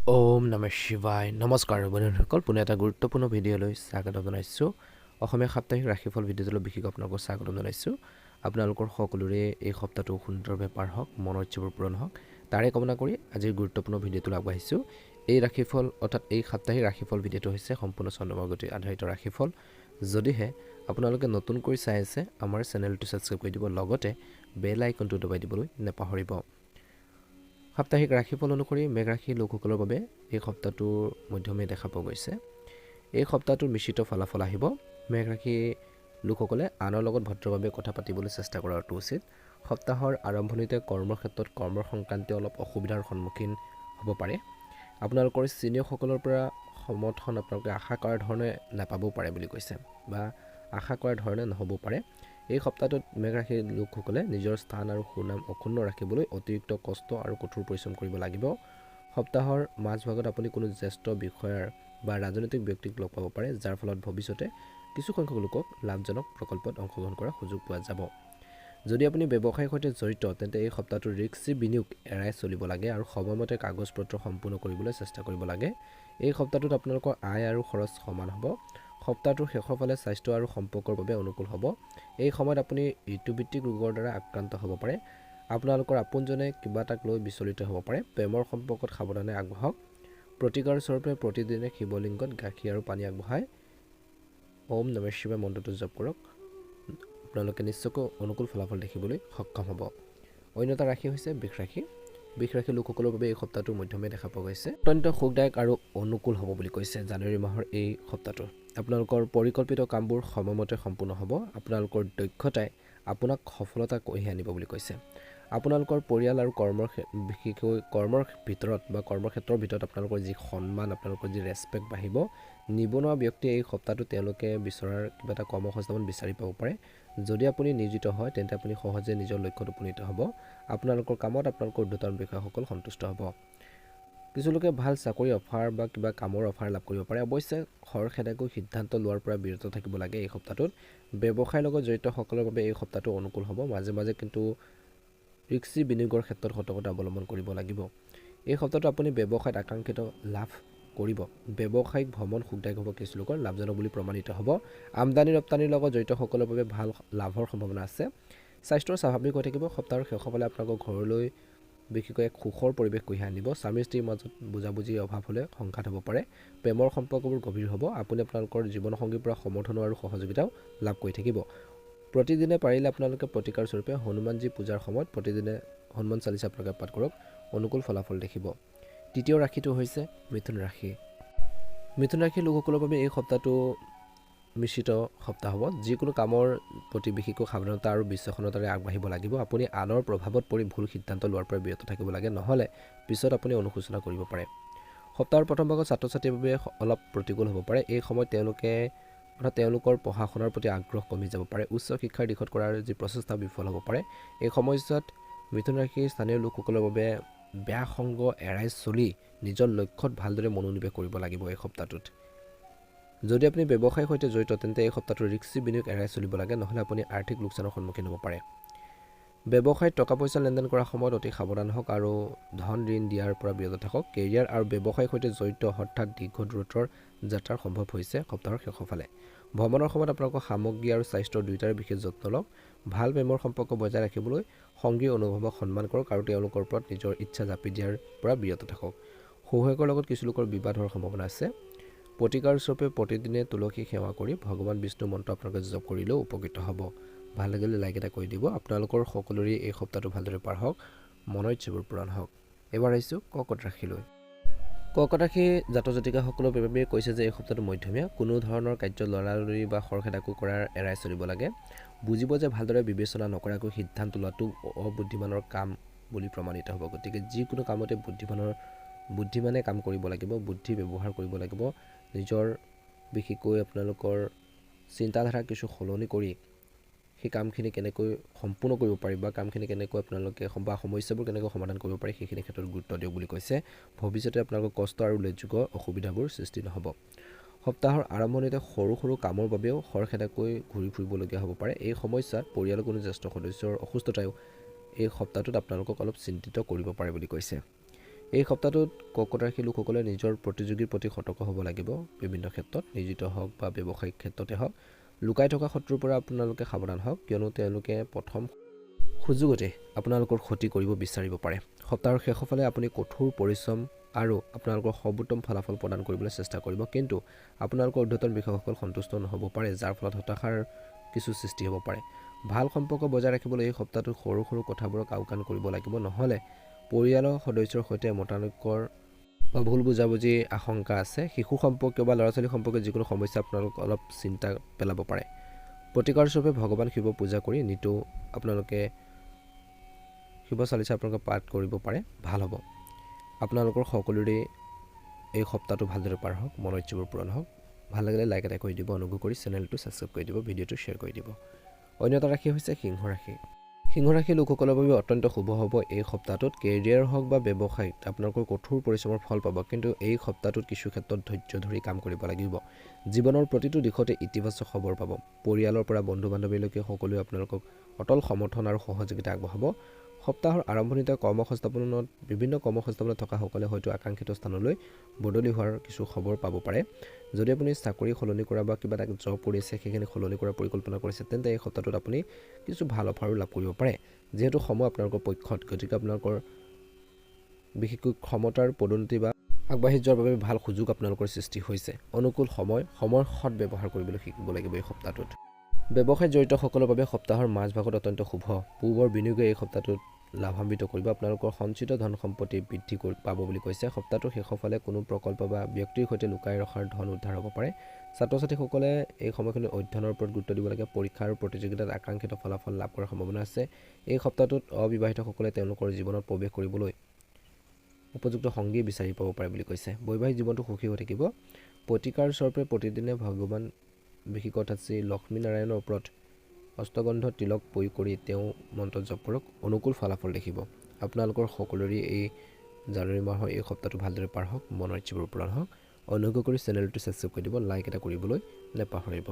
ওম নমঃ শিৱায় নমস্কাৰ বন্ধুসকল পুনে এটা গুৰুত্বপূৰ্ণ ভিডিঅ'লৈ স্বাগতম জনাইছোঁ অসমীয়া সাপ্তাহিক ৰাশিফল ভিডিঅ'টোলৈ বিশেষ আপোনালোকক স্বাগতম জনাইছোঁ আপোনালোকৰ সকলোৰে এই সপ্তাহটো সুন্দৰভাৱে পাৰ হওক মনৰ ইচ্ছাবোৰ পূৰণ হওক তাৰে কামনা কৰি আজিৰ গুৰুত্বপূৰ্ণ ভিডিঅ'টোলৈ আগবাঢ়িছোঁ এই ৰাশিফল অৰ্থাৎ এই সাপ্তাহিক ৰাশিফল ভিডিঅ'টো হৈছে সম্পূৰ্ণ চন্দ্ৰমাৰ গতি আধাৰিত ৰাশিফল যদিহে আপোনালোকে নতুন কৰি চাই আছে আমাৰ চেনেলটো ছাবস্ক্ৰাইব কৰি দিব লগতে বেল আইকনটো দবাই দিবলৈ নাপাহৰিব সাপ্তাহিক ৰাশিফল অনুসৰি মেঘ ৰাশিৰ লোকসকলৰ বাবে এই সপ্তাহটোৰ মধ্যমে দেখা পোৱা গৈছে এই সপ্তাহটোৰ মিশ্ৰিত ফলাফল আহিব মেঘ ৰাশিৰ লোকসকলে আনৰ লগত ভদ্ৰভাৱে কথা পাতিবলৈ চেষ্টা কৰাটো উচিত সপ্তাহৰ আৰম্ভণিতে কৰ্মৰ ক্ষেত্ৰত কৰ্মৰ সংক্ৰান্তীয় অলপ অসুবিধাৰ সন্মুখীন হ'ব পাৰে আপোনালোকৰ চিনিয়ৰসকলৰ পৰা সমৰ্থন আপোনালোকে আশা কৰাৰ ধৰণে নাপাবও পাৰে বুলি কৈছে বা আশা কৰাৰ ধৰণে নহ'ব পাৰে এই সপ্তাহটোত মেঘ ৰাশিৰ লোকসকলে নিজৰ স্থান আৰু সুনাম অক্ষুণ্ণ ৰাখিবলৈ অতিৰিক্ত কষ্ট আৰু কঠোৰ পৰিশ্ৰম কৰিব লাগিব সপ্তাহৰ মাজভাগত আপুনি কোনো জ্যেষ্ঠ বিষয়াৰ বা ৰাজনৈতিক ব্যক্তিক লগ পাব পাৰে যাৰ ফলত ভৱিষ্যতে কিছু সংখ্যক লোকক লাভজনক প্ৰকল্পত অংশগ্ৰহণ কৰাৰ সুযোগ পোৱা যাব যদি আপুনি ব্যৱসায়ৰ সৈতে জড়িত তেন্তে এই সপ্তাহটোৰ ৰিস্কি বিনিয়োগ এৰাই চলিব লাগে আৰু সময়মতে কাগজ পত্ৰ সম্পূৰ্ণ কৰিবলৈ চেষ্টা কৰিব লাগে এই সপ্তাহটোত আপোনালোকৰ আয় আৰু খৰচ সমান হ'ব সপ্তাহটোৰ শেষৰ ফালে স্বাস্থ্য আৰু সম্পৰ্কৰ বাবে অনুকূল হ'ব এই সময়ত আপুনি ঋতুভিত্তিক ৰোগৰ দ্বাৰা আক্ৰান্ত হ'ব পাৰে আপোনালোকৰ আপোনজনে কিবা এটাক লৈ বিচলিত হ'ব পাৰে প্ৰেমৰ সম্পৰ্কত সাৱধানে আগবাঢ়ক প্ৰতিকাৰ স্বৰূপে প্ৰতিদিনে শিৱলিংগত গাখীৰ আৰু পানী আগবঢ়াই ওম নমঃ শিৱায় মন্ত্ৰটো জপ কৰক আপোনালোকে নিশ্চয়কৈ অনুকূল ফলাফল দেখিবলৈ সক্ষম হ'ব অন্য এটা ৰাশি হৈছে বৃষ ৰাশিৰ লোকসকলৰ বাবে এই সপ্তাহটোৰ মধ্যমে দেখা পোৱা গৈছে অত্যন্ত সুখদায়ক আৰু অনুকূল হ'ব বুলি কৈছে জানুৱাৰী মাহৰ এই সপ্তাহটো আপোনালোকৰ পৰিকল্পিত কামবোৰ সময়মতে সম্পূৰ্ণ হ'ব আপোনালোকৰ দক্ষতাই আপোনাক সফলতা কঢ়িয়াই আনিব বুলি কৈছে আপোনালোকৰ পৰিয়াল আৰু বিশেষকৈ কৰ্মৰ ভিতৰত বা কৰ্মক্ষেত্ৰৰ ভিতৰত আপোনালোকৰ যি সন্মান আপোনালোকৰ যি ৰেছপেক্ট বাঢ়িব নিবনুৱা ব্যক্তিয়ে এই সপ্তাহটো তেওঁলোকে বিচৰাৰ কিবা এটা কৰ্মসংস্থাপন বিচাৰি পাব পাৰে যদি আপুনি নিয়োজিত হয় তেন্তে আপুনি সহজে নিজৰ লক্ষ্যত উপনীত হ'ব আপোনালোকৰ কামত আপোনালোকৰ ঊৰ্ধ্বতন বিষয়াসকল সন্তুষ্ট হ'ব কিছু লোকে ভাল চাকৰি অফাৰ বা কিবা কামৰ অফাৰ লাভ কৰিব পাৰে অৱশ্যে খৰখেদাকৈ সিদ্ধান্ত লোৱাৰ পৰা বিৰত থাকিব লাগে এই সপ্তাহটোত ব্যৱসায়ৰ লগত জড়িতসকলৰ বাবে এই সপ্তাহটো অনুকূল হ'ব মাজে মাজে কিন্তু ৰিস্কি বিনিয়োগৰ ক্ষেত্ৰত সতৰ্কতা অৱলম্বন কৰিব লাগিব এই সপ্তাহটো আপুনি ব্যৱসায়ত আকাংক্ষিত লাভ কৰিব ব্যৱসায়িক ভ্ৰমণ সুখদায়ক হ'ব কিছু লোকৰ লাভজনক বুলি প্ৰমাণিত হ'ব আমদানি ৰপ্তানিৰ লগত জড়িতসকলৰ বাবে ভাল লাভৰ সম্ভাৱনা আছে স্বাস্থ্য স্বাভাৱিক হৈ থাকিব সপ্তাহৰ শেষৰ ফালে আপোনালোকৰ ঘৰলৈ বিশেষকৈ এক সুখৰ পৰিৱেশ কঢ়িয়াই আনিব স্বামী স্ত্ৰীৰ মাজত বুজাবুজিৰ অভাৱ হ'লে সংঘাত হ'ব পাৰে প্ৰেমৰ সম্পৰ্কবোৰ গভীৰ হ'ব আপুনি আপোনালোকৰ জীৱনসংগীৰ পৰা সমৰ্থন আৰু সহযোগিতাও লাভ কৰি থাকিব প্ৰতিদিনে পাৰিলে আপোনালোকে প্ৰতিকাৰ স্বৰূপে হনুমানজী পূজাৰ সময়ত প্ৰতিদিনে হনুমান চালিচা আপোনালোকে পাঠ কৰক অনুকূল ফলাফল দেখিব তৃতীয় ৰাশিটো হৈছে মিথুন ৰাশিৰ লোকসকলৰ বাবে এই সপ্তাহটো মিশ্ৰিত সপ্তাহ হ'ব যিকোনো কামৰ প্ৰতি বিশেষকৈ সাৱধানতা আৰু বিচক্ষণতাৰে আগবাঢ়িব লাগিব আপুনি আনৰ প্ৰভাৱত পৰি ভুল সিদ্ধান্ত লোৱাৰ পৰা বিৰত থাকিব লাগে নহ'লে পিছত আপুনি অনুশোচনা কৰিব পাৰে সপ্তাহৰ প্ৰথম ভাগত ছাত্ৰ ছাত্ৰীৰ বাবে অলপ প্ৰতিকূল হ'ব পাৰে এই সময়ত তেওঁলোকৰ পঢ়া শুনাৰ প্ৰতি আগ্ৰহ কমি যাব পাৰে উচ্চ শিক্ষাৰ দিশত কৰাৰ যি প্ৰচেষ্টা বিফল হ'ব পাৰে এই সময়ছোৱাত মিথুন ৰাশিৰ স্থানীয় লোকসকলৰ বাবে বেয়া সংগ এৰাই চলি নিজৰ লক্ষ্যত ভালদৰে মনোনিৱেশ কৰিব লাগিব এই সপ্তাহটোত যদি আপুনি ব্যৱসায়ৰ সৈতে জড়িত তেন্তে এই সপ্তাহটো ৰিস্কি বিনিয়োগ এৰাই চলিব লাগে নহ'লে আপুনি আৰ্থিক লোকচানৰ সন্মুখীন হ'ব পাৰে ব্যৱসায়ত টকা পইচা লেনদেন কৰাৰ সময়ত অতি সাৱধান হওক আৰু ধন ঋণ দিয়াৰ পৰা বিৰত থাকক কেৰিয়াৰ আৰু ব্যৱসায়ৰ সৈতে জড়িত হঠাৎ দীৰ্ঘ দূৰত্বৰ যাত্ৰাৰ সম্ভৱ হৈছে সপ্তাহৰ শেষৰ ফালে ভ্ৰমণৰ সময়ত আপোনালোকৰ সামগ্ৰী আৰু স্বাস্থ্যৰ দুয়োটাৰে বিশেষ যত্ন লওক ভাল প্ৰেমৰ সম্পৰ্ক বজাই ৰাখিবলৈ সংগীৰ অনুভৱক সন্মান কৰক আৰু তেওঁলোকৰ ওপৰত নিজৰ ইচ্ছা জাপি দিয়াৰ পৰা বিৰত থাকক শহুৱেকৰ লগত কিছু লোকৰ বিবাদ হোৱাৰ সম্ভাৱনা আছে প্ৰতিকাৰ স্বৰূপে প্ৰতিদিনে তুলসী সেৱা কৰি ভগৱান বিষ্ণু মন্ত্ৰ আপোনালোকে জপ কৰিলেও উপকৃত হ'ব ভাল লাগিলে লাইক এটা কৰি দিব আপোনালোকৰ সকলোৰে এই সপ্তাহটো ভালদৰে পাৰ হওক মনৰ ইচ্ছাবোৰ পূৰণ হওক এবাৰ আহিছোঁ কৰ্কট ৰাশিলৈ কৰ্কট ৰাশি জাতক জাতিকাসকলৰ বাবে কৈছে যে এই সপ্তাহটো মধ্যমীয়া কোনো ধৰণৰ কাৰ্য লৰালৰি বা খৰখেদাকৈ কৰাৰ এৰাই চলিব লাগে বুজিব যে ভালদৰে বিবেচনা নকৰাকৈ সিদ্ধান্ত লোৱাটো অবুদ্ধিমানৰ কাম বুলি প্ৰমাণিত হ'ব গতিকে যিকোনো কামতে বুদ্ধিমানে কাম কৰিব লাগিব বুদ্ধি ব্যৱহাৰ কৰিব লাগিব নিজৰ বিশেষকৈ আপোনালোকৰ চিন্তাধাৰা কিছু সলনি কৰি সেই কামখিনি কেনেকৈ সম্পূৰ্ণ কৰিব পাৰি বা কামখিনি কেনেকৈ আপোনালোকে বা সমস্যাবোৰ কেনেকৈ সমাধান কৰিব পাৰি সেইখিনি ক্ষেত্ৰত গুৰুত্ব দিয়ক বুলি কৈছে ভৱিষ্যতে আপোনালোকৰ কষ্ট আৰু উল্লেখযোগ্য অসুবিধাবোৰ সৃষ্টি নহ'ব সপ্তাহৰ আৰম্ভণিতে সৰু সৰু কামৰ বাবেও খৰখেদাকৈ ঘূৰি ফুৰিবলগীয়া হ'ব পাৰে এই সমস্যাত পৰিয়ালৰ কোনো জ্যেষ্ঠ সদস্যৰ অসুস্থতায়ো এই সপ্তাহটোত আপোনালোকক অলপ চিন্তিত কৰিব পাৰে বুলি কৈছে এই সপ্তাহটোত কৰ্কট ৰাশিৰ লোকসকলে নিজৰ প্ৰতিযোগীৰ প্ৰতি সতৰ্ক হ'ব লাগিব। বিভিন্ন ক্ষেত্ৰত নিয়োজিত হওক বা ব্যৱসায়িক ক্ষেত্ৰতে হওক, লুকাই থকা শত্ৰুৰ পৰা আপোনালোকে সাৱধান হওক, কিয়নো তেওঁলোকে প্ৰথম সুযোগতে আপোনালোকৰ ক্ষতি কৰিব বিচাৰিব পাৰে। সপ্তাহৰ শেষৰ ফালে আপুনি কঠোৰ পৰিশ্ৰম আৰু আপোনালোকৰ সৰ্বোত্তম ফলাফল প্ৰদান কৰিবলৈ চেষ্টা কৰিব, কিন্তু আপোনালোকৰ ঊৰ্ধ্বতন বিষয়াসকল সন্তুষ্ট নহ'ব পাৰে, যাৰ ফলত হতাশাৰ কিছু সৃষ্টি হ'ব পাৰে। ভাল সম্পৰ্ক বজাই ৰাখিবলৈ এই সপ্তাহটোত সৰু সৰু কথাবোৰক আওকাণ কৰিব লাগিব, নহ'লে পৰিয়ালৰ সদস্যৰ সৈতে মতানৈক্যৰ বা ভুল বুজাবুজিৰ আশংকা আছে। শিশু সম্পৰ্কীয় বা ল'ৰা ছোৱালী সম্পৰ্কীয় যিকোনো সমস্যা আপোনালোক অলপ চিন্তা পেলাব পাৰে। প্ৰতিকাৰ স্বৰূপে ভগৱান শিৱ পূজা কৰি নিতৌ আপোনালোকে শিৱ চালিচা আপোনালোকে পাঠ কৰিব পাৰে, ভাল হ'ব। আপোনালোকৰ সকলোৰে এই সপ্তাহটো ভালদৰে পাৰ হওক, মনৰ ইচ্ছাবোৰ পূৰণ হওক। ভাল লাগিলে লাইক এটা কৰি দিব, অনুগ্ৰহ কৰি চেনেলটো ছাবস্ক্ৰাইব কৰি দিব, ভিডিঅ'টো শ্বেয়াৰ কৰি দিব। অন্য এটা ৰাশি হৈছে সিংহ ৰাশি। সিংহ ৰাশিৰ লোকসকলৰ বাবে অত্যন্ত শুভ হ'ব এই সপ্তাহটোত। কেৰিয়াৰ হওক বা ব্যৱসায়ত আপোনালোকৰ কঠোৰ পৰিশ্ৰমৰ ফল পাব, কিন্তু এই সপ্তাহটোত কিছু ক্ষেত্ৰত ধৈৰ্য ধৰি কাম কৰিব লাগিব। জীৱনৰ প্ৰতিটো দিশতে ইতিবাচক খবৰ পাব। পৰিয়ালৰ পৰা বন্ধু বান্ধৱীলৈকে সকলোৱে আপোনালোকক অটল সমৰ্থন আৰু সহযোগিতা আগবঢ়াব। সপ্তাহৰ আৰম্ভণিতে বিভিন্ন কৰ্মসংস্থাপনত থকা সকলে হয়তো আকাংক্ষিত স্থানলৈ বদলি হোৱাৰ কিছু খবৰ পাব পাৰে। যদি আপুনি চাকৰি সলনি কৰা বা কিবা এটা জব কৰি আছে, সেইখিনি সলনি কৰাৰ পৰিকল্পনা কৰিছে, তেন্তে এই সপ্তাহটোত আপুনি কিছু ভাল অফাৰো লাভ কৰিব পাৰে। যিহেতু সময় আপোনালোকৰ পক্ষত, গতিকে আপোনালোকৰ বিশেষকৈ ক্ষমতাৰ পদোন্নতি বা আগবাঢ়ি যোৱাৰ বাবে ভাল সুযোগ আপোনালোকৰ সৃষ্টি হৈছে। অনুকূল সময়ৰ সৎ ব্যৱহাৰ কৰিবলৈ শিকিব লাগিব এই সপ্তাহটোত। ব্যৱসায়ত জড়িতসকলৰ বাবে সপ্তাহৰ মাজভাগত অত্যন্ত শুভ। পূৰ্বৰ বিনিয়োগে এই সপ্তাহটোত লাভান্বিত কৰিব। আপোনালোকৰ সঞ্চিত ধন সম্পত্তি বৃদ্ধি পাব বুলি কৈছে। সপ্তাহটোৰ শেষৰ ফালে কোনো প্ৰকল্প বা ব্যক্তিৰ সৈতে লুকাই ৰখাৰ ধন উদ্ধাৰ হ'ব পাৰে। ছাত্ৰ ছাত্ৰীসকলে এই সময়খিনিত অধ্যয়নৰ ওপৰত গুৰুত্ব দিব লাগে। পৰীক্ষা আৰু প্ৰতিযোগিতাত আকাংক্ষিত ফলাফল লাভ কৰাৰ সম্ভাৱনা আছে। এই সপ্তাহটোত অবিবাহিতসকলে তেওঁলোকৰ জীৱনত প্ৰৱেশ কৰিবলৈ উপযুক্ত সংগী বিচাৰি পাব পাৰে বুলি কৈছে। বৈবাহিক জীৱনটো সুখী হৈ থাকিব। প্ৰতিকাৰ স্বৰূপে প্ৰতিদিনে ভগৱান বিশেষকৈ শ্ৰী লক্ষ্মীনাৰায়ণৰ ওপৰত অষ্টগন্ধ তিলক প্ৰয়োগ কৰি তেওঁ মন্ত্ৰ জপ কৰক, অনুকূল ফলাফল দেখিব। আপোনালোকৰ সকলোৰে এই জানুৱাৰী মাহৰ এই সপ্তাহটো ভালদৰে পাৰ হওক, মনৰ ইচ্ছাবোৰ পূৰণ হওক। অনুগ্ৰহ কৰি চেনেলটো ছাবস্ক্ৰাইব কৰি দিব, লাইক এটা কৰিবলৈ নাপাহৰিব।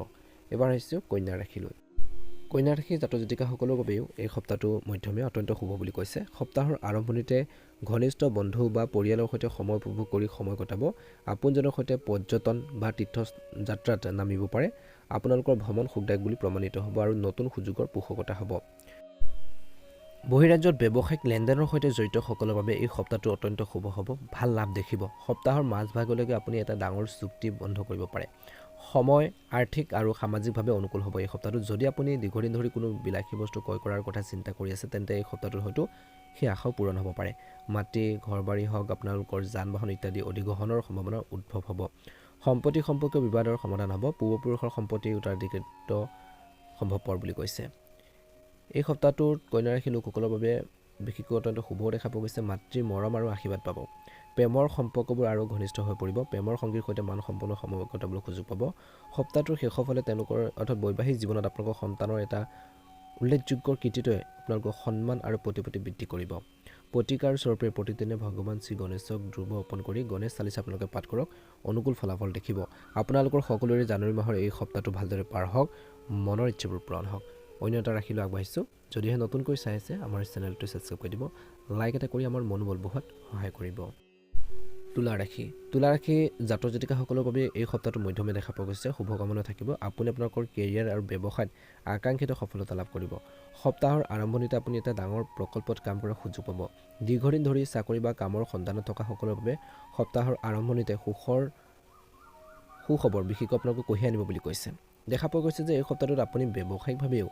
এবাৰ আহিছোঁ কন্যা ৰাশিলৈ। কন্যা ৰাশিৰ জাতক জাতিকাসকলৰ বাবেও এই সপ্তাহটো মধ্যমীয়া, অত্যন্ত শুভ বুলি কৈছে। সপ্তাহৰ আৰম্ভণিতে ঘনিষ্ঠ বন্ধু বা পৰিয়ালৰ সৈতে সময় উপভোগ কৰি সময় কটাব। আপোনজনৰ সৈতে পৰ্যটন বা তীৰ্থযাত্ৰাত নামিব পাৰে। আপোনালোকৰ ভ্ৰমণ সুখদায়ক বুলি প্ৰমাণিত হ'ব আৰু নতুন সুযোগৰ পোষকতা হ'ব। বহিৰাজ্যত ব্যৱসায়িক লেনদেনৰ সৈতে জড়িতসকলৰ বাবে এই সপ্তাহটো অত্যন্ত শুভ হ'ব, ভাল লাভ দেখিব। সপ্তাহৰ মাজভাগলৈকে আপুনি এটা ডাঙৰ চুক্তি বন্ধ কৰিব পাৰে। সময় আৰ্থিক আৰু সামাজিকভাৱে অনুকূল হ'ব এই সপ্তাহটোত। যদি আপুনি দীৰ্ঘদিন ধৰি কোনো বিলাসী বস্তু ক্ৰয় কৰাৰ কথা চিন্তা কৰি আছে, তেন্তে এই সপ্তাহটোত হয়তো সেই আশাও পূৰণ হ'ব পাৰে। মাটি ঘৰ বাৰী হওক, আপোনালোকৰ যান বাহন ইত্যাদি অধিগ্ৰহণৰ সম্ভাৱনা উদ্ভৱ হ'ব। সম্পত্তি সম্পৰ্কীয় বিবাদৰ সমাধান হ'ব। পূৰ্বপুৰুষৰ সম্পত্তি উত্তৰাধিকাৰিত্ব সম্ভৱপৰ বুলি কৈছে। এই সপ্তাহটোত কন্যা ৰাশিৰ লোকসকলৰ বাবে বিশেষকৈ অত্যন্ত শুভ দেখা পোৱা গৈছে। মাতৃৰ মৰম আৰু আশীৰ্বাদ পাব। প্ৰেমৰ সম্পৰ্কবোৰ আৰু ঘনিষ্ঠ হৈ পৰিব। প্ৰেমৰ সংগীৰ সৈতে মানসম্পন্ন সময় কটাবলৈ সুযোগ পাব। সপ্তাহটোৰ শেষৰ ফালে তেওঁলোকৰ অৰ্থাৎ বৈবাহিক জীৱনত আপোনালোকৰ সন্তানৰ এটা উল্লেখযোগ্য কৃতিত্বই আপোনালোকৰ সন্মান আৰু প্ৰতিপত্তি বৃদ্ধি কৰিব। প্ৰতিকাৰ স্বৰূপে প্ৰতিদিনে ভগৱান শ্ৰী গণেশক দ্ৰুব অৰ্পণ কৰি গণেশ চালিচা আপোনালোকে পাঠ কৰক, অনুকূল ফলাফল দেখিব। আপোনালোকৰ সকলোৰে জানুৱাৰী মাহৰ এই সপ্তাহটো ভালদৰে পাৰ হওক, মনৰ ইচ্ছাবোৰ পূৰণ হওক। অন্য এটা ৰাশিলৈ আগবাঢ়িছোঁ। যদিহে নতুনকৈ চাই আছে, আমাৰ চেনেলটো ছাবস্ক্ৰাইব কৰি দিব, লাইক এটা কৰি আমাৰ মনোবল বঢ়োৱাত সহায় কৰিব। তুলা ৰাশি। তুলা ৰাশি জাতক জাতিকাসকলৰ বাবে এই সপ্তাহটো মধ্যমীয়া দেখা পোৱা গৈছে। শুভকামনা থাকিব। আপুনি আপোনালোকৰ কেৰিয়াৰ আৰু ব্যৱসায়ত আকাংক্ষিত সফলতা লাভ কৰিব। সপ্তাহৰ আৰম্ভণিতে আপুনি এটা ডাঙৰ প্ৰকল্পত কাম কৰাৰ সুযোগ পাব। দীৰ্ঘদিন ধৰি চাকৰি বা কামৰ সন্ধানত থকা সকলৰ বাবে সপ্তাহৰ আৰম্ভণিতে সুখবৰ বিশেষকৈ আপোনালোকক কঢ়িয়াই আনিব বুলি কৈছে। দেখা পোৱা গৈছে যে এই সপ্তাহটোত আপুনি ব্যৱসায়িকভাৱেও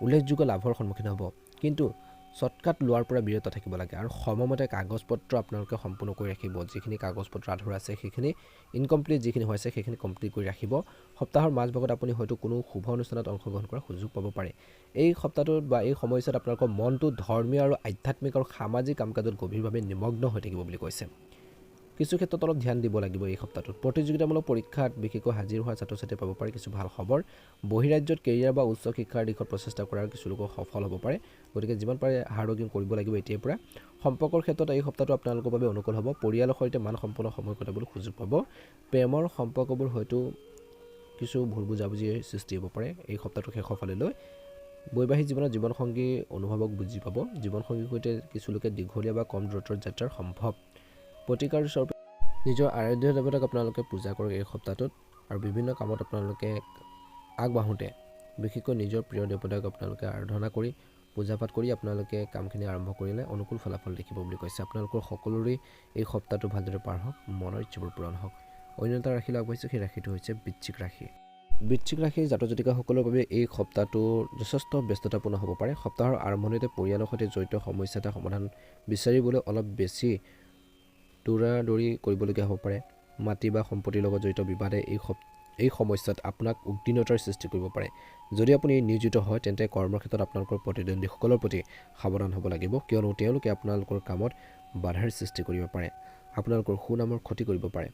উল্লেখযোগ্য লাভৰ সন্মুখীন হ'ব, কিন্তু শ্বৰ্টকাট লোৱাৰ পৰা বিৰত থাকিব লাগে আৰু সময়মতে কাগজ পত্ৰ আপোনালোকে সম্পূৰ্ণ কৰি ৰাখিব। যিখিনি কাগজ পত্ৰ আধৰুৱা আছে, সেইখিনি ইনকমপ্লিট যিখিনি হৈছে, সেইখিনি কমপ্লিট কৰি ৰাখিব। সপ্তাহৰ মাজভাগত আপুনি হয়তো কোনো শুভ অনুষ্ঠানত অংশগ্ৰহণ কৰাৰ সুযোগ পাব পাৰে। এই সপ্তাহটোত বা এই সময়ছোৱাত আপোনালোকৰ মনটো ধৰ্মীয় আৰু আধ্যাত্মিক আৰু সামাজিক কাম কাজত গভীৰভাৱে নিমগ্ন হৈ থাকিব বুলি কৈছে। কিছু ক্ষেত্ৰত অলপ ধ্যান দিব লাগিব এই সপ্তাহটোত। প্ৰতিযোগিতামূলক পৰীক্ষাত বিশেষকৈ হাজিৰ হোৱা ছাত্ৰ ছাত্ৰীয়ে পাব পাৰে কিছু ভাল খবৰ। বহিৰাজ্যত কেৰিয়াৰ বা উচ্চ শিক্ষাৰ দিশত প্ৰচেষ্টা কৰাৰ কিছু লোক সফল হ'ব পাৰে, গতিকে যিমান পাৰে হাৰ্ড ৱৰ্কিং কৰিব লাগিব এতিয়াৰ পৰা। সম্পৰ্কৰ ক্ষেত্ৰত এই সপ্তাহটো আপোনালোকৰ বাবে অনুকূল হ'ব। পৰিয়ালৰ সৈতে মানসম্পন্ন সময় কটাবলৈ সুযোগ পাব। প্ৰেমৰ সম্পৰ্কবোৰ হয়তো কিছু ভুল বুজাবুজিৰ সৃষ্টি হ'ব পাৰে এই সপ্তাহটোৰ শেষৰ ফাললৈ। বৈবাহিক জীৱনত জীৱনসংগী অনুভৱক বুজি পাব। জীৱনসংগীৰ সৈতে কিছু লোকে দীঘলীয়া বা কম দূৰত্বৰ যাত্ৰাৰ সম্ভৱ। প্ৰতিকাৰ স্বৰূপে নিজৰ আৰাধ্য দেৱতাক আপোনালোকে পূজা কৰক এই সপ্তাহটোত আৰু বিভিন্ন কামত আপোনালোকে আগবাঢ়োঁতে বিশেষকৈ নিজৰ প্ৰিয় দেৱতাক আপোনালোকে আৰাধনা কৰি পূজা পাঠ কৰি আপোনালোকে কামখিনি আৰম্ভ কৰিলে অনুকূল ফলাফল দেখিব বুলি কৈছে। আপোনালোকৰ সকলোৰে এই সপ্তাহটো ভালদৰে পাৰ হওক, মনৰ ইচ্ছাবোৰ পূৰণ হওক। অন্য এটা ৰাশিলৈ আগবাঢ়িছোঁ, সেই ৰাশিটো হৈছে বৃশ্চিক ৰাশি। বৃশ্চিক ৰাশিৰ জাতক জাতিকাসকলৰ বাবে এই সপ্তাহটো যথেষ্ট ব্যস্ততাপূৰ্ণ হ'ব পাৰে। সপ্তাহৰ আৰম্ভণিতে পৰিয়ালৰ সৈতে জড়িত সমস্যা এটা সমাধান বিচাৰিবলৈ অলপ বেছি দৌৰা-দৌৰি কৰিবলগীয়া হ'ব পাৰে। মাটি বা সম্পত্তিৰ লগত জড়িত বিবাদে এই সমস্যাত আপোনাক উদ্বিগ্নতাৰ সৃষ্টি কৰিব পাৰে। যদি আপুনি নিয়োজিত হয় তেন্তে কৰ্মক্ষেত্ৰত আপোনালোকৰ প্ৰতিদ্বন্দ্বীসকলৰ প্ৰতি সাৱধান হ'ব লাগিব, কিয়নো তেওঁলোকে আপোনালোকৰ কামত বাধাৰ সৃষ্টি কৰিব পাৰে, আপোনালোকৰ সুনামৰ ক্ষতি কৰিব পাৰে।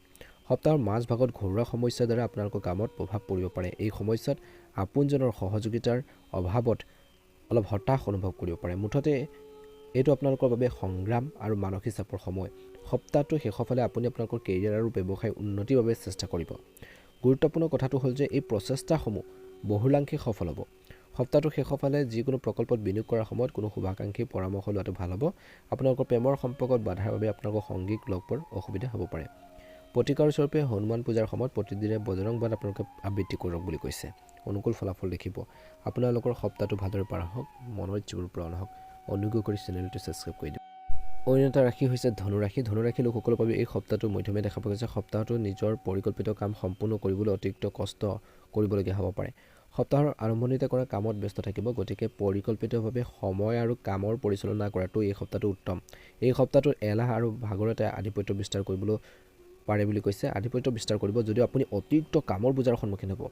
সপ্তাহৰ মাজভাগত ঘৰুৱা সমস্যাৰ দ্বাৰা আপোনালোকৰ কামত প্ৰভাৱ পৰিব পাৰে। এই সমস্যাত আপোনজনৰ সহযোগিতাৰ অভাৱত অলপ হতাশ অনুভৱ কৰিব পাৰে। মুঠতে এইটো আপোনালোকৰ বাবে সংগ্ৰাম আৰু মানসিক চাপৰ সময়। সপ্তাহটোৰ শেষৰ ফালে আপুনি আপোনালোকৰ কেৰিয়াৰ আৰু ব্যৱসায় উন্নতিৰ বাবে চেষ্টা কৰিব। গুৰুত্বপূৰ্ণ কথাটো হ'ল যে এই প্ৰচেষ্টাসমূহ বহুলাংশে সফল হ'ব। সপ্তাহটোৰ শেষৰ ফালে যিকোনো প্ৰকল্পত বিনিয়োগ কৰাৰ সময়ত কোনো শুভাকাংক্ষীৰ পৰামৰ্শ লোৱাটো ভাল হ'ব। আপোনালোকৰ প্ৰেমৰ সম্পৰ্কত বাধাৰ বাবে আপোনালোকৰ সংগীক লগ পোৱাৰ অসুবিধা হ'ব পাৰে। প্ৰতিকাৰ স্বৰূপে হনুমান পূজাৰ সময়ত প্ৰতিদিনে বজৰং বাণ আপোনালোকে আবৃত্তি কৰক বুলি কৈছে। অনুকূল ফলাফল দেখিব। আপোনালোকৰ সপ্তাহটো ভালদৰে পাৰ হওক, মনৰ ইচ্ছাবোৰ পূৰণ হওক। অনুগ্ৰহ কৰি চেনেলটো ছাবস্ক্ৰাইব কৰি দিয়ক। অন্য এটা ৰাশি হৈছে ধনুৰাশি। ধনুৰাশি লোকসকলৰ বাবে এই সপ্তাহটো মধ্যমীয়া দেখা পোৱা গৈছে। সপ্তাহটো নিজৰ পৰিকল্পিত কাম সম্পূৰ্ণ কৰিবলৈ অতিৰিক্ত কষ্ট কৰিবলগীয়া হ'ব পাৰে। সপ্তাহৰ আৰম্ভণিতে কৰা কামত ব্যস্ত থাকিব, গতিকে পৰিকল্পিতভাৱে সময় আৰু কামৰ পৰিচালনা কৰাটো এই সপ্তাহটো উত্তম। এই সপ্তাহটোত এলাহ আৰু ভাগৰতে আধিপত্য বিস্তাৰ কৰিবলৈ পাৰে বুলি কৈছে। আধিপত্য বিস্তাৰ কৰিব যদিও আপুনি অতিৰিক্ত কামৰ বোজাৰ সন্মুখীন হ'ব।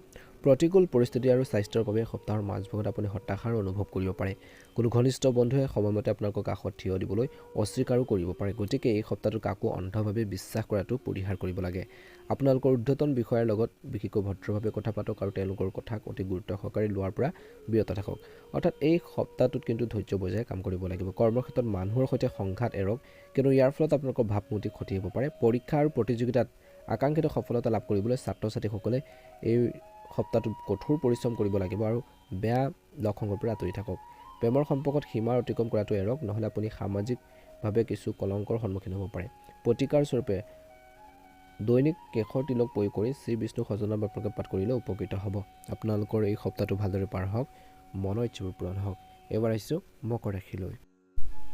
প্ৰতিকূল পৰিস্থিতি আৰু স্বাস্থ্যৰ বাবে সপ্তাহৰ মাজভাগত আপুনি হতাশাৰ অনুভৱ কৰিব পাৰে। কোনো ঘনিষ্ঠ বন্ধুৱে সময়মতে আপোনালোকৰ কাষত থিয় দিবলৈ অস্বীকাৰো কৰিব পাৰে, গতিকে এই সপ্তাহটোত কাকো অন্ধভাৱে বিশ্বাস কৰাটো পৰিহাৰ কৰিব লাগে। আপোনালোকৰ ঊৰ্ধ্বতন বিষয়াৰ লগত বিশেষকৈ ভদ্ৰভাৱে কথা পাতক আৰু তেওঁলোকৰ কথাক অতি গুৰুত্ব সহকাৰে লোৱাৰ পৰা বিৰত থাকক। অৰ্থাৎ এই সপ্তাহটোত কিন্তু ধৈৰ্য বজাই কাম কৰিব লাগিব। কৰ্মক্ষেত্ৰত মানুহৰ সৈতে সংঘাত এৰক, কিয়নো ইয়াৰ ফলত আপোনালোকৰ ভাৱমূৰ্তি ক্ষতি হ'ব পাৰে। পৰীক্ষা আৰু প্ৰতিযোগিতাত আকাংক্ষিত সফলতা লাভ কৰিবলৈ ছাত্ৰ ছাত্ৰীসকলে এই সপ্তাহটোত কঠোৰ পৰিশ্ৰম কৰিব লাগিব আৰু বেয়া লক্ষণৰ পৰা আঁতৰি থাকক। প্ৰেমৰ সম্পৰ্কত সীমা অতিক্ৰম কৰাটো এৰক, নহ'লে আপুনি সামাজিকভাৱে কিছু কলংকৰ সন্মুখীন হ'ব পাৰে। প্ৰতিকাৰ স্বৰূপে দৈনিক কেশৰ তিলক প্ৰয়োগ কৰি শ্ৰী বিষ্ণু সহস্ৰনাম আপোনালোকে পাঠ কৰিলে উপকৃত হ'ব। আপোনালোকৰ এই সপ্তাহটো ভালদৰে পাৰ হওক, মনৰ ইচ্ছাবোৰ পূৰণ হওক। এইবাৰ আহিছোঁ মকৰ ৰাশিলৈ।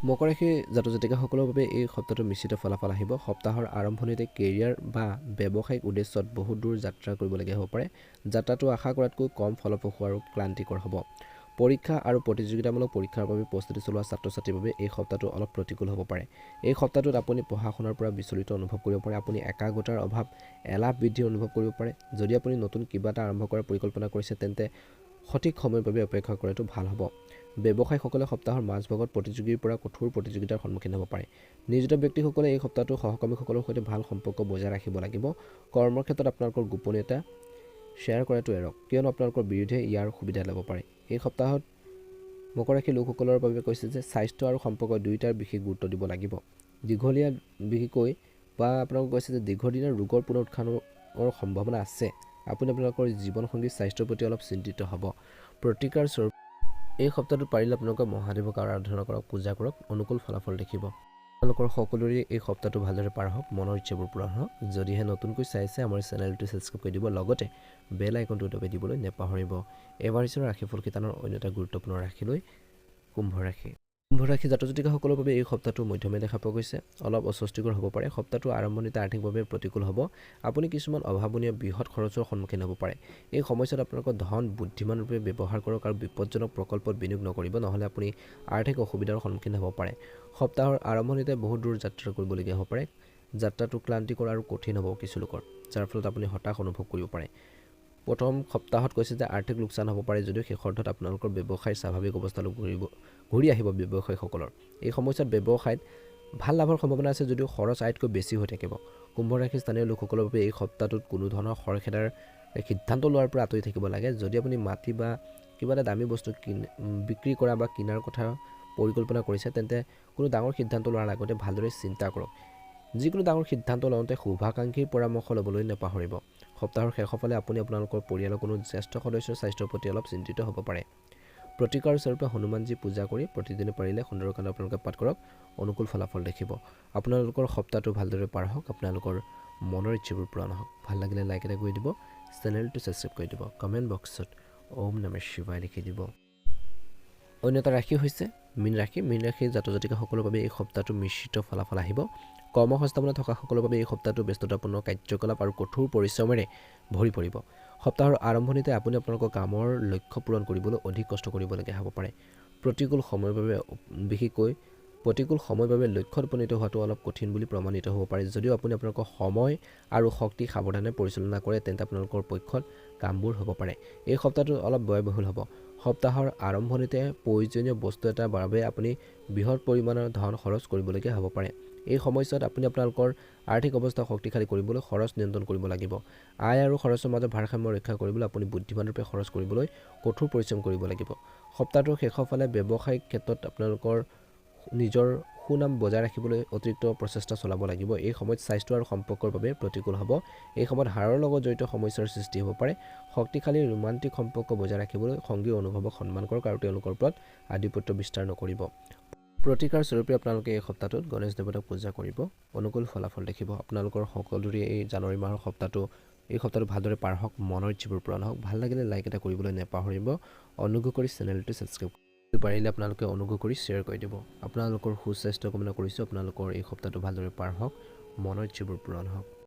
মকৰ ৰাশিৰ জাতক জাতিকাসকলৰ বাবে এই সপ্তাহটো মিশ্ৰিত ফলাফল আহিব। সপ্তাহৰ আৰম্ভণিতে কেৰিয়াৰ বা ব্যৱসায়িক উদ্দেশ্যত বহু দূৰ যাত্ৰা কৰিবলগীয়া হ'ব পাৰে। যাত্ৰাটো আশা কৰাতকৈ কম ফলপ্ৰসূ আৰু ক্লান্তিকৰ হ'ব। পৰীক্ষা আৰু প্ৰতিযোগিতামূলক পৰীক্ষাৰ বাবে প্ৰস্তুতি চলোৱা ছাত্ৰ ছাত্ৰীৰ বাবে এই সপ্তাহটো অলপ প্ৰতিকূল হ'ব পাৰে। এই সপ্তাহটোত আপুনি পঢ়া শুনাৰ পৰা বিচলিত অনুভৱ কৰিব পাৰে। আপুনি একাগ্ৰতাৰ অভাৱ, এলাহ বৃদ্ধি অনুভৱ কৰিব পাৰে। যদি আপুনি নতুন কিবা এটা আৰম্ভ কৰাৰ পৰিকল্পনা কৰিছে তেন্তে সঠিক সময়ৰ বাবে অপেক্ষা কৰাটো ভাল হ'ব। ব্যৱসায়ীসকলে সপ্তাহৰ মাজভাগত প্ৰতিযোগীৰ পৰা কঠোৰ প্ৰতিযোগিতাৰ সন্মুখীন হ'ব পাৰে। নিয়োজিত ব্যক্তিসকলে এই সপ্তাহটো সহকৰ্মীসকলৰ সৈতে ভাল সম্পৰ্ক বজাই ৰাখিব লাগিব। কৰ্মক্ষেত্ৰত আপোনালোকৰ গোপনীয়তা শ্বেয়াৰ কৰাটো এৰক, কিয়নো আপোনালোকৰ বিৰুদ্ধে ইয়াৰ সুবিধা ল'ব পাৰে। এই সপ্তাহত মকৰ ৰাশিৰ লোকসকলৰ বাবে কৈছে যে স্বাস্থ্য আৰু সম্পৰ্ক দুয়োটাৰ বিশেষ গুৰুত্ব দিব লাগিব। দীঘলীয়া বিশেষকৈ বা আপোনালোকে কৈছে যে দীৰ্ঘদিনীয়া ৰোগৰ পুনৰুত্থানৰ সম্ভাৱনা আছে। আপুনি আপোনালোকৰ জীৱনসংগীৰ স্বাস্থ্যৰ প্ৰতি অলপ চিন্তিত হ'ব। প্ৰতিকাৰ স্বৰূপ এই সপ্তাহটোত পাৰিলে আপোনালোকে মহাদেৱক আৰাধনা কৰক, পূজা কৰক, অনুকূল ফলাফল দেখিব। আপোনালোকৰ সকলোৰে এই সপ্তাহটো ভালদৰে পাৰ হওক, মনৰ ইচ্ছাবোৰ পূৰণ হওক। যদিহে নতুনকৈ চাইছে আমাৰ চেনেলটো ছাবস্ক্ৰাইব কৰি দিব, লগতে বেল আইকনটো দবাই দিবলৈ নেপাহৰিব। এইবাৰ আহিছোঁ ৰাশিফল শিতানৰ অন্য এটা গুৰুত্বপূৰ্ণ ৰাশিলৈ, কুম্ভ ৰাশি। কুম্ভ ৰাশি জাতক জাতিকাসকলৰ বাবে এই সপ্তাহটো মধ্যমীয়া দেখা পোৱা গৈছে। অলপ অস্বস্তিকৰ হ'ব পাৰে। সপ্তাহটো আৰম্ভণিতে আৰ্থিকভাৱে প্ৰতিকূল হ'ব। আপুনি কিছুমান অভাৱনীয় বৃহৎ খৰচৰ সন্মুখীন হ'ব পাৰে। এই সময়ছোৱাত আপোনালোকৰ ধন বুদ্ধিমানৰূপে ব্যৱহাৰ কৰক আৰু বিপদজনক প্ৰকল্পত বিনিয়োগ নকৰিব, নহ'লে আপুনি আৰ্থিক অসুবিধাৰ সন্মুখীন হ'ব পাৰে। সপ্তাহৰ আৰম্ভণিতে বহুত দূৰ যাত্ৰা কৰিবলগীয়া হ'ব পাৰে। যাত্ৰাটো ক্লান্তিকৰ আৰু কঠিন হ'ব কিছু লোকৰ, যাৰ ফলত আপুনি হতাশ অনুভৱ কৰিব পাৰে। প্ৰথম সপ্তাহত কৈছে যে আৰ্থিক লোকচান হ'ব পাৰে, যদিও শেষাৰ্ধত আপোনালোকৰ ব্যৱসায়ৰ স্বাভাৱিক অৱস্থালৈ ঘূৰি আহিব। ব্যৱসায়ীসকলৰ এই সময়ছোৱাত ব্যৱসায়ত ভাল লাভৰ সম্ভাৱনা আছে, যদিও খৰচ আয়তকৈ বেছি হৈ থাকিব। কুম্ভ ৰাশিৰ স্থানীয় লোকসকলৰ বাবে এই সপ্তাহটোত কোনো ধৰণৰ খৰখেদাৰ সিদ্ধান্ত লোৱাৰ পৰা আঁতৰি থাকিব লাগে। যদি আপুনি মাটি বা কিবা এটা দামী বস্তু বিক্ৰী কৰা বা কিনাৰ কথা পৰিকল্পনা কৰিছে, তেন্তে কোনো ডাঙৰ সিদ্ধান্ত লোৱাৰ আগতে ভালদৰে চিন্তা কৰক। যিকোনো ডাঙৰ সিদ্ধান্ত লওঁতে শুভাকাংক্ষীৰ পৰামৰ্শ ল'বলৈ নাপাহৰিব। সপ্তাহৰ শেষৰ ফালে আপুনি আপোনালোকৰ পৰিয়ালৰ কোনো জ্যেষ্ঠ সদস্যৰ স্বাস্থ্যৰ প্ৰতি অলপ চিন্তিত হ'ব পাৰে। প্ৰতিকাৰ স্বৰূপে হনুমানজী পূজা কৰি প্ৰতিদিনে পাৰিলে সুন্দৰকাণ্ড আপোনালোকে পাঠ কৰক, অনুকূল ফলাফল দেখিব। আপোনালোকৰ সপ্তাহটো ভালদৰে পাৰ হওক, আপোনালোকৰ মনৰ ইচ্ছাবোৰ পূৰণ হওক। ভাল লাগিলে লাইক এটা কৰি দিব, চেনেলটো ছাবস্ক্ৰাইব কৰি দিব, কমেণ্ট বক্সত ওম নমঃ শিৱায় লিখি দিব। অন্য এটা ৰাশি হৈছে মীন ৰাশি। মীন ৰাশিৰ জাতক জাতিকাসকলৰ বাবে এই সপ্তাহটো মিশ্ৰিত ফলাফল আহিব। কৰ্মসংস্থাপনত থকা সকলৰ বাবে এই সপ্তাহটো ব্যস্ততাপূৰ্ণ কাৰ্যকলাপ আৰু কঠোৰ পৰিশ্ৰমেৰে ভৰি পৰিব। সপ্তাহৰ আৰম্ভণিতে আপুনি আপোনালোকৰ কামৰ লক্ষ্য পূৰণ কৰিবলৈ অধিক কষ্ট কৰিবলগীয়া হ'ব পাৰে। প্ৰতিকূল সময়ৰ বাবে লক্ষ্যত উপনীত হোৱাটো অলপ কঠিন বুলি প্ৰমাণিত হ'ব পাৰে। যদিও আপুনি আপোনালোকৰ সময় আৰু শক্তি সাৱধানে পৰিচালনা কৰে, তেন্তে আপোনালোকৰ পক্ষত কামবোৰ হ'ব পাৰে। এই সপ্তাহটো অলপ ব্যয়বহুল হ'ব। সপ্তাহৰ আৰম্ভণিতে প্ৰয়োজনীয় বস্তু এটাৰ বাবে আপুনি বৃহৎ পৰিমাণৰ ধন খৰচ কৰিবলগীয়া হ'ব পাৰে। এই সময়ছোৱাত আপুনি আপোনালোকৰ আৰ্থিক অৱস্থা শক্তিশালী কৰিবলৈ খৰচ নিয়ন্ত্ৰণ কৰিব লাগিব। আয় আৰু খৰচৰ মাজত ভাৰসাম্য ৰক্ষা কৰিবলৈ আপুনি বুদ্ধিমানৰূপে খৰচ কৰিবলৈ কঠোৰ পৰিশ্ৰম কৰিব লাগিব। সপ্তাহটোৰ শেষৰ ফালে ব্যৱসায়িক ক্ষেত্ৰত আপোনালোকৰ নিজৰ সুনাম বজাই ৰাখিবলৈ অতিৰিক্ত প্ৰচেষ্টা চলাব লাগিব। এই সময়ত স্বাস্থ্য আৰু সম্পৰ্কৰ বাবে প্ৰতিকূল হ'ব। এই সময়ত হাড়ৰ লগত জড়িত সমস্যাৰ সৃষ্টি হ'ব পাৰে। শক্তিশালী ৰোমান্টিক সম্পৰ্ক বজাই ৰাখিবলৈ সংগীৰ অনুভৱক সন্মান কৰক আৰু তেওঁলোকৰ ওপৰত আধিপত্য বিস্তাৰ নকৰিব। প্ৰতিকাৰ স্বৰূপে আপোনালোকে এই সপ্তাহটোত গণেশ দেৱতাক পূজা কৰিব, অনুকূল ফলাফল দেখিব। আপোনালোকৰ সকলোৰে এই জানুৱাৰী মাহৰ এই সপ্তাহটো ভালদৰে পাৰ হওক, মনৰ ইচ্ছাবোৰ পূৰণ হওক। ভাল লাগিলে লাইক এটা কৰিবলৈ নাপাহৰিব। অনুগ্ৰহ কৰি চেনেলটো ছাবস্ক্ৰাইব কৰিব পাৰিলে আপোনালোকে অনুগ্ৰহ কৰি শ্বেয়াৰ কৰি দিব। আপোনালোকৰ সুস্বাস্থ্য কামনা কৰিছোঁ। আপোনালোকৰ এই সপ্তাহটো ভালদৰে পাৰ হওক, মনৰ ইচ্ছাবোৰ পূৰণ হওক।